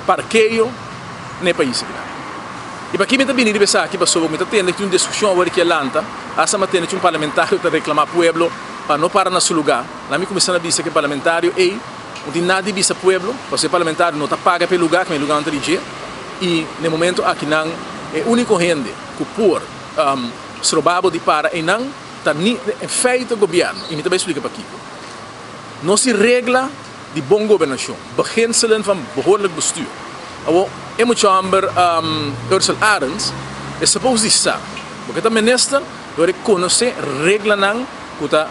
parqueio no país. E para quem me também deve pensar que passou muito tempo que uma discussão agora que é lanta, essa matéria um parlamentário para reclamar pueblo para não parar no seu lugar. Lá me começando a dizer que parlamentário não tem nada de visa pueblo, para ser parlamentário não está paga pelo lugar que é lugar anterior e no momento aqui não é único rende que por provável de para e não está nem feito governo. E me também explica para aqui. Não se regla de boa governação, beginselen van behoorlijk bestuur. É muito chamber Ursula Arens é supposed to estar, porque a minister deve conhecer regla não que está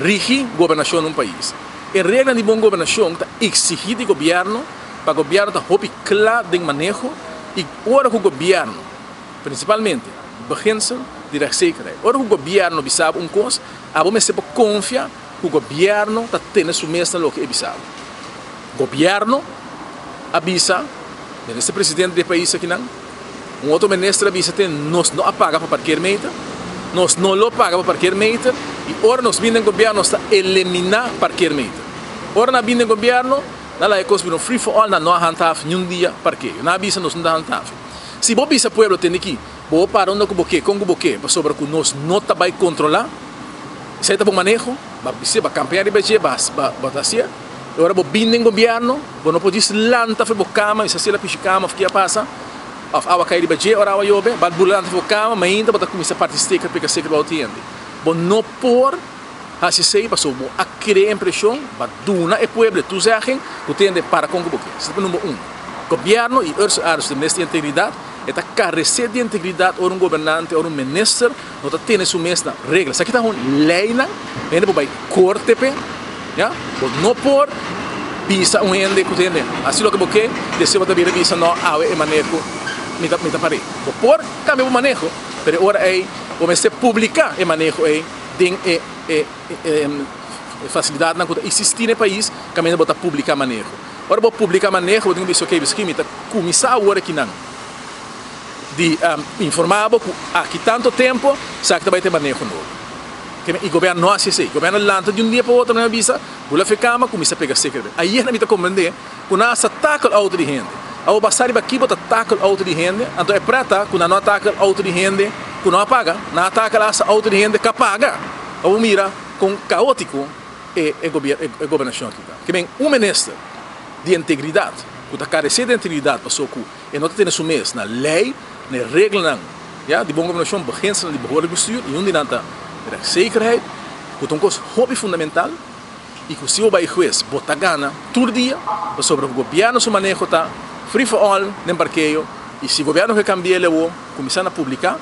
rige governação num país. E regra de boa governação está exigida do governo para o governo está hopi claro de manejo e ora que o governo, principalmente, beginsel de rechtszekerheid. Ora que o governo sabe coisa, a bom se confia que o governo está tendo sua mesa no que é bisado. O governo avisa, esse presidente do país aqui não, outro ministro avisa que nós não paga para qualquer meter, nós não lo paga para qualquer meter, e ora nós vindo o governo está eliminar qualquer meter. Ora na vindo o governo, na é coisa de free for all, não há handhaaf nenhum dia parqueio, na avisa nós não há handhaaf. Se você avisa o povo tem aqui, vou parar onde o boque, com o boque, para sobre que nós não vai controlar, isso é bom manejo, vai campear de BG, vai assim. Agora vou vir no governo, vou não pode lanta para cama, isso assim a piscama, que passa, a cair de BG, ora a jobe, vai bulanta para cama, mas ainda vai começar a partir porque sei que vai ter. Vou não por assim sei, passou a criar impressão, vai duna e povo tu zeggen, tu tende para com o boque. Isso é o número 1. Governo e os áreas de nesta integridade está carecer de integridade ou governante ou ministro não está tendo sua mesma regra. Isso aqui está uma lei, ainda vai corte, já? Não por pisa ende que tem, assim que porque desceu a tabela pisa não há é manejo me parei. Por cambio o manejo, mas agora comece a publicar o manejo tem facilidade na que existe no país, caminho botar publicar manejo. Agora vou publicar manejo, vou ter que ver que está começar agora aqui não. De informar que aqui tanto tempo, sabe que vai ter manejo novo. E o governo não assim, o governo lanta de um dia para o outro, não avisa, pula a cama, começa a pegar secreto. Aí a gente compreende que não se ataca o auto de rende. Ao passar aqui, você ataca o auto de rende, então é prata, que não ataca o auto de rende, que não apaga, não ataca o auto de rende que apaga. Ou mira, com caótico, a governação aqui. Que bem, ministro de integridade, que está carecendo de integridade, passou que ele não tem sua mesa na lei, na regra, de boa governação, beginselen de behoorlijk bestuur, e onde não está rechtszekerheid, que é uma coisa hobby fundamental, e que se o juiz bota gana todo dia, sobre o governo seu manejo está free for all, nem parqueio, e se o governo que cambia ele, começar a publicar,